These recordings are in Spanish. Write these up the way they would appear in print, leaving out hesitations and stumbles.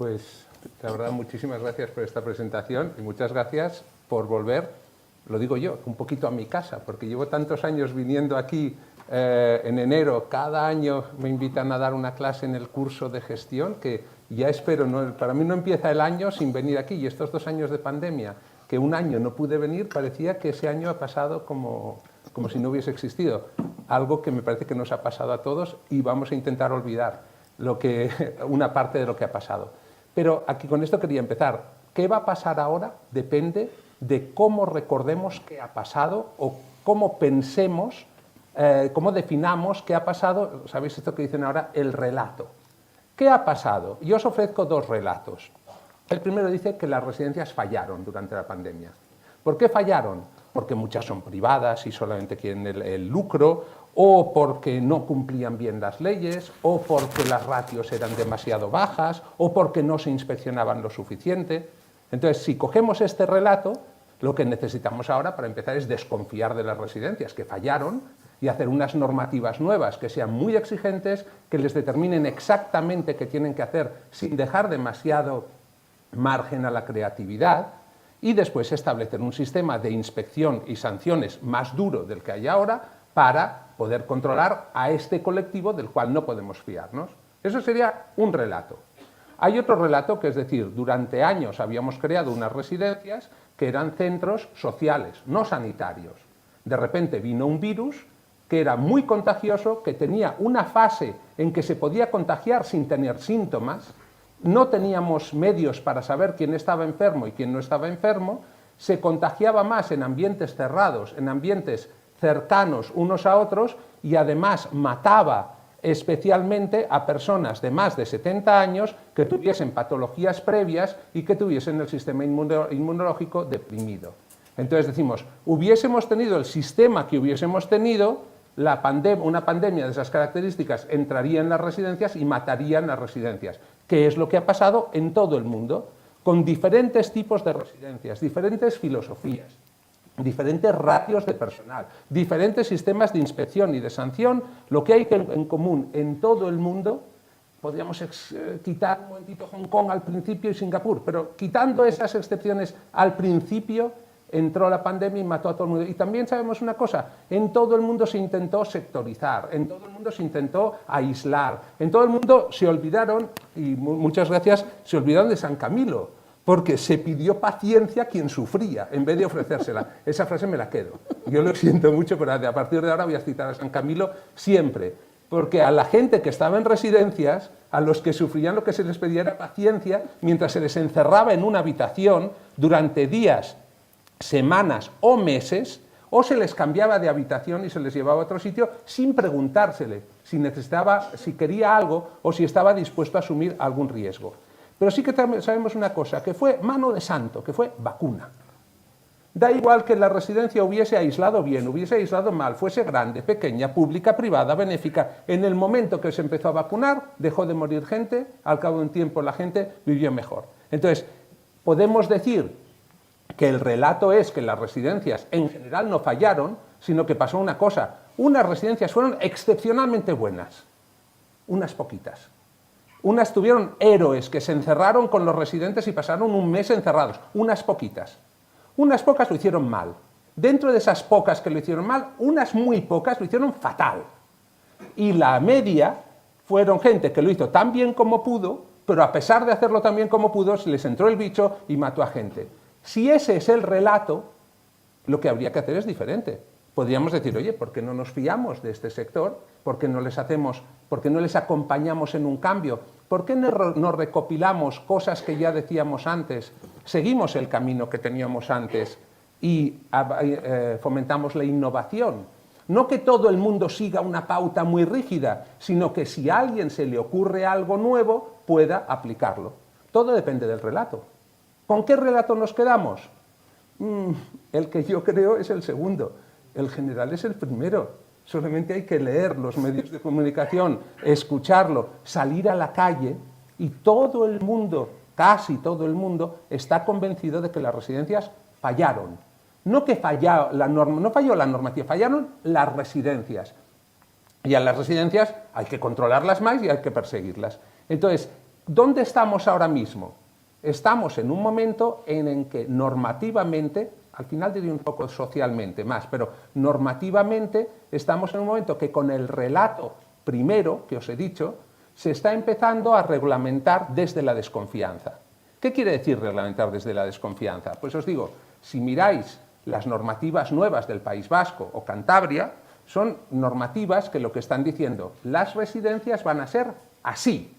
Pues la verdad, muchísimas gracias por esta presentación y muchas gracias por volver, lo digo yo, un poquito a mi casa, porque llevo tantos años viniendo aquí en enero, cada año me invitan a dar una clase en el curso de gestión, que ya espero, para mí no empieza el año sin venir aquí, y estos 2 años de pandemia, que un año no pude venir, parecía que ese año ha pasado como si no hubiese existido, algo que me parece que nos ha pasado a todos y vamos a intentar olvidar una parte de lo que ha pasado. Pero aquí con esto quería empezar. ¿Qué va a pasar ahora? Depende de cómo recordemos qué ha pasado o cómo pensemos, cómo definamos qué ha pasado. ¿Sabéis esto que dicen ahora? El relato. ¿Qué ha pasado? Yo os ofrezco 2 relatos. El primero dice que las residencias fallaron durante la pandemia. ¿Por qué fallaron? Porque muchas son privadas y solamente quieren el lucro, o porque no cumplían bien las leyes, o porque las ratios eran demasiado bajas, o porque no se inspeccionaban lo suficiente. Entonces, si cogemos este relato, lo que necesitamos ahora para empezar es desconfiar de las residencias que fallaron y hacer unas normativas nuevas que sean muy exigentes, que les determinen exactamente qué tienen que hacer sin dejar demasiado margen a la creatividad, y después establecer un sistema de inspección y sanciones más duro del que hay ahora para poder controlar a este colectivo del cual no podemos fiarnos. Eso sería un relato. Hay otro relato que es decir, durante años habíamos creado unas residencias que eran centros sociales, no sanitarios. De repente vino un virus que era muy contagioso, que tenía una fase en que se podía contagiar sin tener síntomas, no teníamos medios para saber quién estaba enfermo y quién no estaba enfermo, se contagiaba más en ambientes cerrados, en ambientes cercanos unos a otros y además mataba especialmente a personas de más de 70 años que tuviesen patologías previas y que tuviesen el sistema inmunológico deprimido. Entonces decimos, hubiésemos tenido el sistema que hubiésemos tenido, una pandemia de esas características entraría en las residencias y mataría en las residencias, que es lo que ha pasado en todo el mundo, con diferentes tipos de residencias, diferentes filosofías, diferentes ratios de personal, diferentes sistemas de inspección y de sanción. Lo que hay en común en todo el mundo, podríamos quitar un momentito Hong Kong al principio y Singapur, pero quitando esas excepciones al principio, entró la pandemia y mató a todo el mundo. Y también sabemos una cosa, en todo el mundo se intentó sectorizar, en todo el mundo se intentó aislar, en todo el mundo se olvidaron, y muchas gracias, se olvidaron de San Camilo, porque se pidió paciencia a quien sufría, en vez de ofrecérsela. Esa frase me la quedo. Yo lo siento mucho, pero a partir de ahora voy a citar a San Camilo siempre, porque a la gente que estaba en residencias, a los que sufrían lo que se les pedía era paciencia, mientras se les encerraba en una habitación durante días, semanas o meses, o se les cambiaba de habitación y se les llevaba a otro sitio sin preguntársele si quería algo o si estaba dispuesto a asumir algún riesgo. Pero sí que sabemos una cosa, que fue mano de santo, que fue vacuna. Da igual que la residencia hubiese aislado bien, hubiese aislado mal, fuese grande, pequeña, pública, privada, benéfica. En el momento que se empezó a vacunar, dejó de morir gente, al cabo de un tiempo la gente vivió mejor. Entonces, podemos decir que el relato es que las residencias en general no fallaron, sino que pasó una cosa. Unas residencias fueron excepcionalmente buenas, unas poquitas. Unas tuvieron héroes que se encerraron con los residentes y pasaron un mes encerrados, unas poquitas. Unas pocas lo hicieron mal. Dentro de esas pocas que lo hicieron mal, unas muy pocas lo hicieron fatal. Y la media fueron gente que lo hizo tan bien como pudo, pero a pesar de hacerlo tan bien como pudo, se les entró el bicho y mató a gente. Si ese es el relato, lo que habría que hacer es diferente. Podríamos decir, oye, ¿por qué no nos fiamos de este sector? ¿Por qué no les acompañamos en un cambio? ¿Por qué no recopilamos cosas que ya decíamos antes? Seguimos el camino que teníamos antes y fomentamos la innovación. No que todo el mundo siga una pauta muy rígida, sino que si a alguien se le ocurre algo nuevo, pueda aplicarlo. Todo depende del relato. ¿Con qué relato nos quedamos? El que yo creo es el segundo. El general es el primero. Solamente hay que leer los medios de comunicación, escucharlo, salir a la calle y todo el mundo, casi todo el mundo, está convencido de que las residencias fallaron. No que no falló la normativa, fallaron las residencias. Y a las residencias hay que controlarlas más y hay que perseguirlas. Entonces, ¿Dónde estamos ahora mismo? Estamos en un momento en el que normativamente, al final diría un poco socialmente más, pero normativamente estamos en un momento que con el relato primero que os he dicho, se está empezando a reglamentar desde la desconfianza. ¿Qué quiere decir reglamentar desde la desconfianza? Pues os digo, si miráis las normativas nuevas del País Vasco o Cantabria, son normativas que lo que están diciendo, las residencias van a ser así.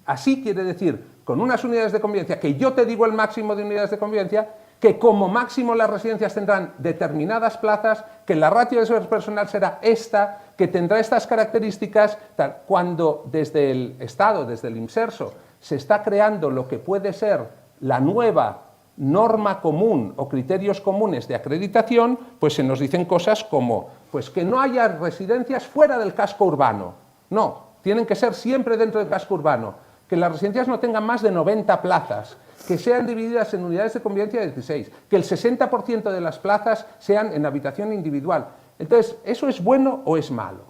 Así quiere decir, con unas unidades de convivencia, que yo te digo el máximo de unidades de convivencia, que como máximo las residencias tendrán determinadas plazas, que la ratio de personal será esta, que tendrá estas características, tal. Cuando desde el Estado, desde el Imserso, se está creando lo que puede ser la nueva norma común o criterios comunes de acreditación, pues se nos dicen cosas como pues que no haya residencias fuera del casco urbano. No, tienen que ser siempre dentro del casco urbano. Que las residencias no tengan más de 90 plazas, que sean divididas en unidades de convivencia de 16, que el 60% de las plazas sean en habitación individual. Entonces, ¿eso es bueno o es malo?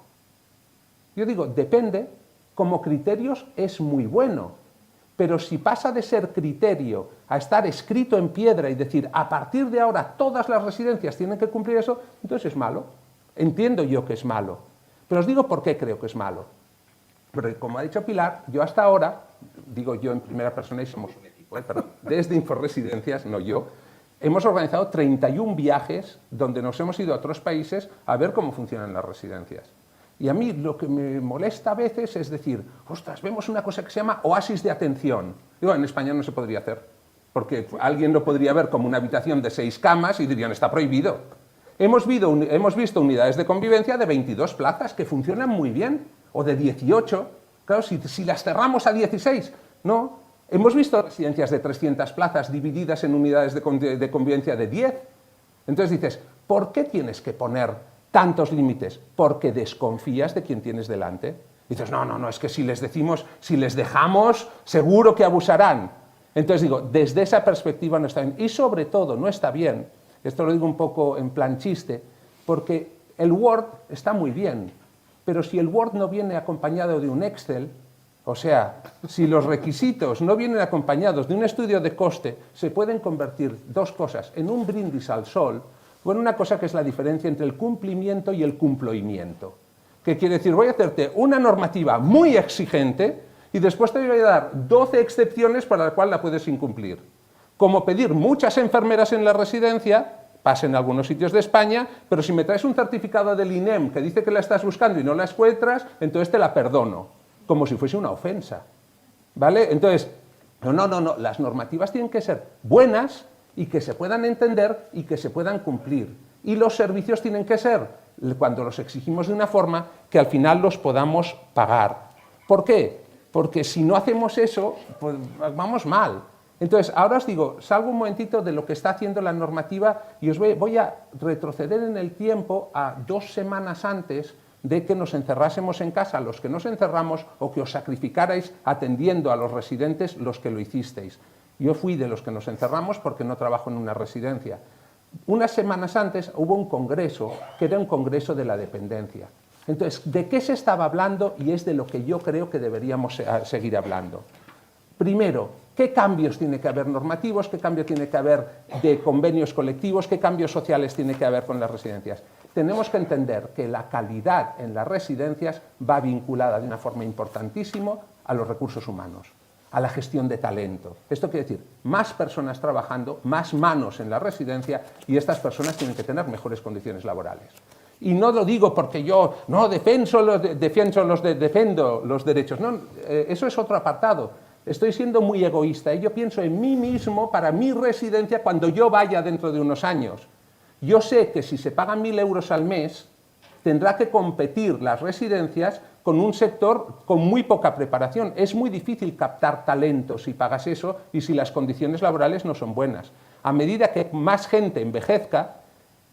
Yo digo, depende, como criterios es muy bueno, pero si pasa de ser criterio a estar escrito en piedra y decir, a partir de ahora todas las residencias tienen que cumplir eso, entonces es malo. Entiendo yo que es malo, pero os digo por qué creo que es malo. Porque como ha dicho Pilar, yo hasta ahora, digo yo en primera persona y somos un equipo, perdón, desde Inforesidencias, no yo, hemos organizado 31 viajes donde nos hemos ido a otros países a ver cómo funcionan las residencias. Y a mí lo que me molesta a veces es decir, ostras, vemos una cosa que se llama oasis de atención. Digo, en España no se podría hacer, porque alguien lo podría ver como una habitación de 6 camas y dirían, está prohibido. Hemos visto unidades de convivencia de 22 plazas que funcionan muy bien, o de 18, claro, si las cerramos a 16, no. Hemos visto residencias de 300 plazas divididas en unidades de convivencia de 10. Entonces dices, ¿por qué tienes que poner tantos límites? Porque desconfías de quien tienes delante. Dices, no, es que si les decimos, si les dejamos, seguro que abusarán. Entonces digo, desde esa perspectiva no está bien. Y sobre todo, no está bien, esto lo digo un poco en plan chiste, porque el Word está muy bien, pero si el Word no viene acompañado de un Excel, o sea, si los requisitos no vienen acompañados de un estudio de coste, se pueden convertir dos cosas en un brindis al sol, o en una cosa que es la diferencia entre el cumplimiento y el cumplimiento. ¿Qué quiere decir? Voy a hacerte una normativa muy exigente y después te voy a dar 12 excepciones para la cual la puedes incumplir. Como pedir muchas enfermeras en la residencia, pasa en algunos sitios de España, pero si me traes un certificado del INEM que dice que la estás buscando y no la encuentras, entonces te la perdono, como si fuese una ofensa, ¿vale? Entonces, no, las normativas tienen que ser buenas y que se puedan entender y que se puedan cumplir. Y los servicios tienen que ser, cuando los exigimos de una forma, que al final los podamos pagar. ¿Por qué? Porque si no hacemos eso, pues vamos mal. Entonces, ahora os digo, salgo un momentito de lo que está haciendo la normativa y os voy a retroceder en el tiempo a 2 semanas antes de que nos encerrásemos en casa, los que nos encerramos, o que os sacrificarais atendiendo a los residentes los que lo hicisteis. Yo fui de los que nos encerramos porque no trabajo en una residencia. Unas semanas antes hubo un congreso, que era un congreso de la dependencia. Entonces, ¿de qué se estaba hablando? Y es de lo que yo creo que deberíamos seguir hablando. Primero, ¿qué cambios tiene que haber normativos? ¿Qué cambio tiene que haber de convenios colectivos? ¿Qué cambios sociales tiene que haber con las residencias? Tenemos que entender que la calidad en las residencias va vinculada de una forma importantísima a los recursos humanos, a la gestión de talento. Esto quiere decir más personas trabajando, más manos en la residencia y estas personas tienen que tener mejores condiciones laborales. Y no lo digo porque yo defiendo los derechos, no, eso es otro apartado. Estoy siendo muy egoísta y yo pienso en mí mismo para mi residencia cuando yo vaya dentro de unos años. Yo sé que si se pagan 1.000 euros al mes, tendrá que competir las residencias con un sector con muy poca preparación. Es muy difícil captar talento si pagas eso y si las condiciones laborales no son buenas. A medida que más gente envejezca,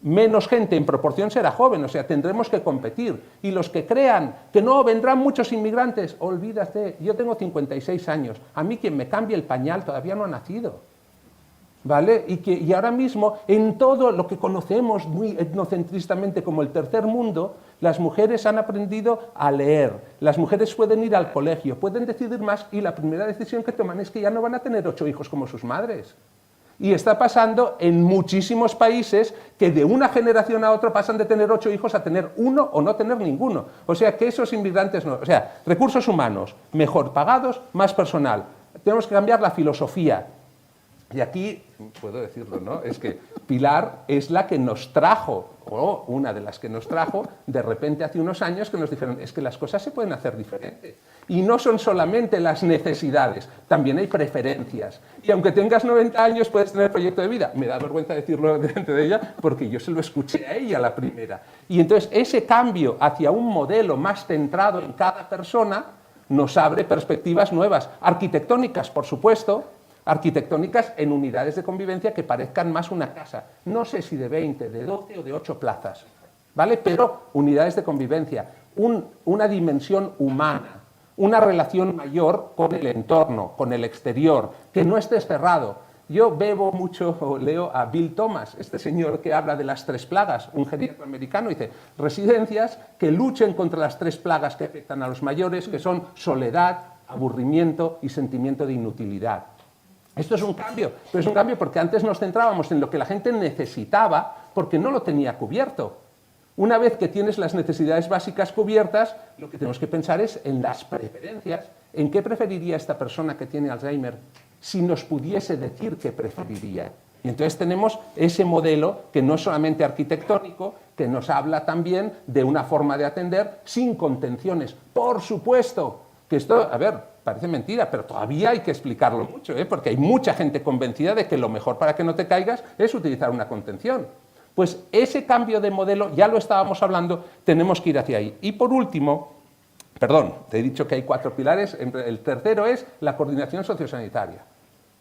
menos gente en proporción será joven, o sea, tendremos que competir. Y los que crean que no, vendrán muchos inmigrantes, olvídate, yo tengo 56 años, a mí quien me cambie el pañal todavía no ha nacido, ¿vale? Y ahora mismo, en todo lo que conocemos muy etnocentristamente como el tercer mundo, Las mujeres han aprendido a leer, las mujeres pueden ir al colegio, pueden decidir más y la primera decisión que toman es que ya no van a tener 8 hijos como sus madres. Y está pasando en muchísimos países que de una generación a otra pasan de tener 8 hijos a tener 1 o no tener ninguno. O sea que esos inmigrantes no... O sea, recursos humanos, mejor pagados, más personal. Tenemos que cambiar la filosofía. Y aquí, puedo decirlo, ¿no? Es que Pilar es la que nos trajo, o una de las que nos trajo, de repente hace unos años que nos dijeron, es que las cosas se pueden hacer diferentes. Y no son solamente las necesidades, también hay preferencias. Y aunque tengas 90 años puedes tener proyecto de vida. Me da vergüenza decirlo delante de ella porque yo se lo escuché a ella la primera. Y entonces ese cambio hacia un modelo más centrado en cada persona nos abre perspectivas nuevas, arquitectónicas, por supuesto, arquitectónicas en unidades de convivencia que parezcan más una casa. No sé si de 20, de 12 o de 8 plazas, ¿vale? Pero unidades de convivencia, una dimensión humana, una relación mayor con el entorno, con el exterior, que no estés cerrado. Yo bebo mucho, o leo a Bill Thomas, este señor que habla de las 3 plagas, un geriatra americano, dice, residencias que luchen contra las 3 plagas que afectan a los mayores, que son soledad, aburrimiento y sentimiento de inutilidad. Esto es un cambio, pero es un cambio porque antes nos centrábamos en lo que la gente necesitaba porque no lo tenía cubierto. Una vez que tienes las necesidades básicas cubiertas, lo que tenemos que pensar es en las preferencias, en qué preferiría esta persona que tiene Alzheimer si nos pudiese decir qué preferiría. Y entonces tenemos ese modelo que no es solamente arquitectónico, que nos habla también de una forma de atender sin contenciones. Por supuesto que esto, a ver, parece mentira, pero todavía hay que explicarlo mucho, porque hay mucha gente convencida de que lo mejor para que no te caigas es utilizar una contención. Pues ese cambio de modelo, ya lo estábamos hablando, tenemos que ir hacia ahí. Y por último, perdón, te he dicho que hay 4 pilares, el tercero es la coordinación sociosanitaria.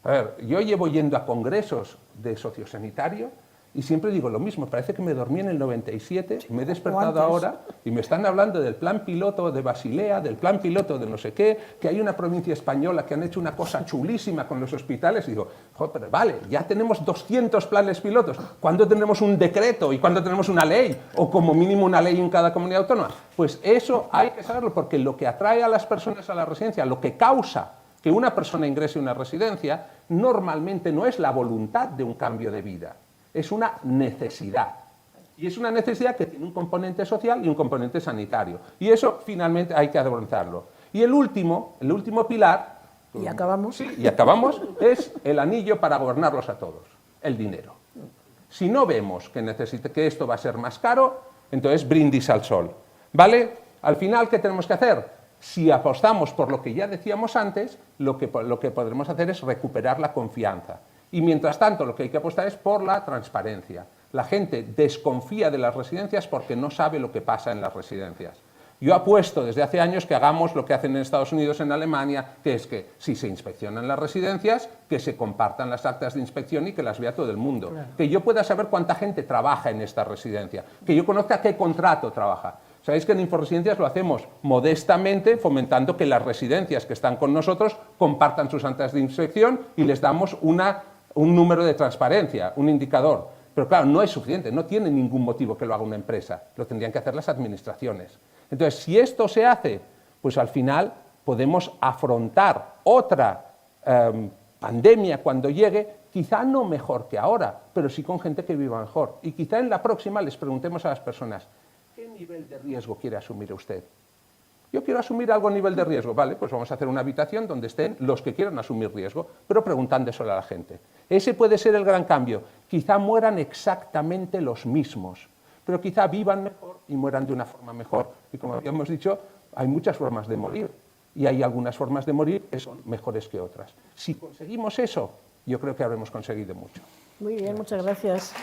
A ver, yo llevo yendo a congresos de sociosanitario y siempre digo lo mismo, parece que me dormí en el 97, me he despertado ahora y me están hablando del plan piloto de Basilea, del plan piloto de no sé qué, que hay una provincia española que han hecho una cosa chulísima con los hospitales y digo, joder, pero vale, ya tenemos 200 planes pilotos, ¿cuándo tendremos un decreto y cuándo tenemos una ley? O como mínimo una ley en cada comunidad autónoma. Pues eso hay que saberlo porque lo que atrae a las personas a la residencia, lo que causa que una persona ingrese a una residencia, normalmente no es la voluntad de un cambio de vida. Es una necesidad. Y es una necesidad que tiene un componente social y un componente sanitario. Y eso finalmente hay que abordarlo. Y el último pilar, y acabamos, sí, y acabamos, es el anillo para gobernarlos a todos, el dinero. Si no vemos que esto va a ser más caro, entonces brindis al sol. ¿Vale? Al final, ¿qué tenemos que hacer? Si apostamos por lo que ya decíamos antes, lo que podremos hacer es recuperar la confianza. Y mientras tanto, lo que hay que apostar es por la transparencia. La gente desconfía de las residencias porque no sabe lo que pasa en las residencias. Yo apuesto desde hace años que hagamos lo que hacen en Estados Unidos, en Alemania, que es que si se inspeccionan las residencias, que se compartan las actas de inspección y que las vea todo el mundo. Claro. Que yo pueda saber cuánta gente trabaja en esta residencia, que yo conozca qué contrato trabaja. Sabéis que en Inforesidencias lo hacemos modestamente, fomentando que las residencias que están con nosotros compartan sus actas de inspección y les damos un número de transparencia, un indicador. Pero claro, no es suficiente, no tiene ningún motivo que lo haga una empresa, lo tendrían que hacer las administraciones. Entonces, si esto se hace, pues al final podemos afrontar otra pandemia cuando llegue, quizá no mejor que ahora, pero sí con gente que viva mejor. Y quizá en la próxima les preguntemos a las personas, ¿qué nivel de riesgo quiere asumir usted? Yo quiero asumir algo a nivel de riesgo, vale, pues vamos a hacer una habitación donde estén los que quieran asumir riesgo, pero preguntándoselo a la gente. Ese puede ser el gran cambio. Quizá mueran exactamente los mismos, pero quizá vivan mejor y mueran de una forma mejor. Y como habíamos dicho, hay muchas formas de morir y hay algunas formas de morir que son mejores que otras. Si conseguimos eso, yo creo que habremos conseguido mucho. Muy bien, muchas gracias.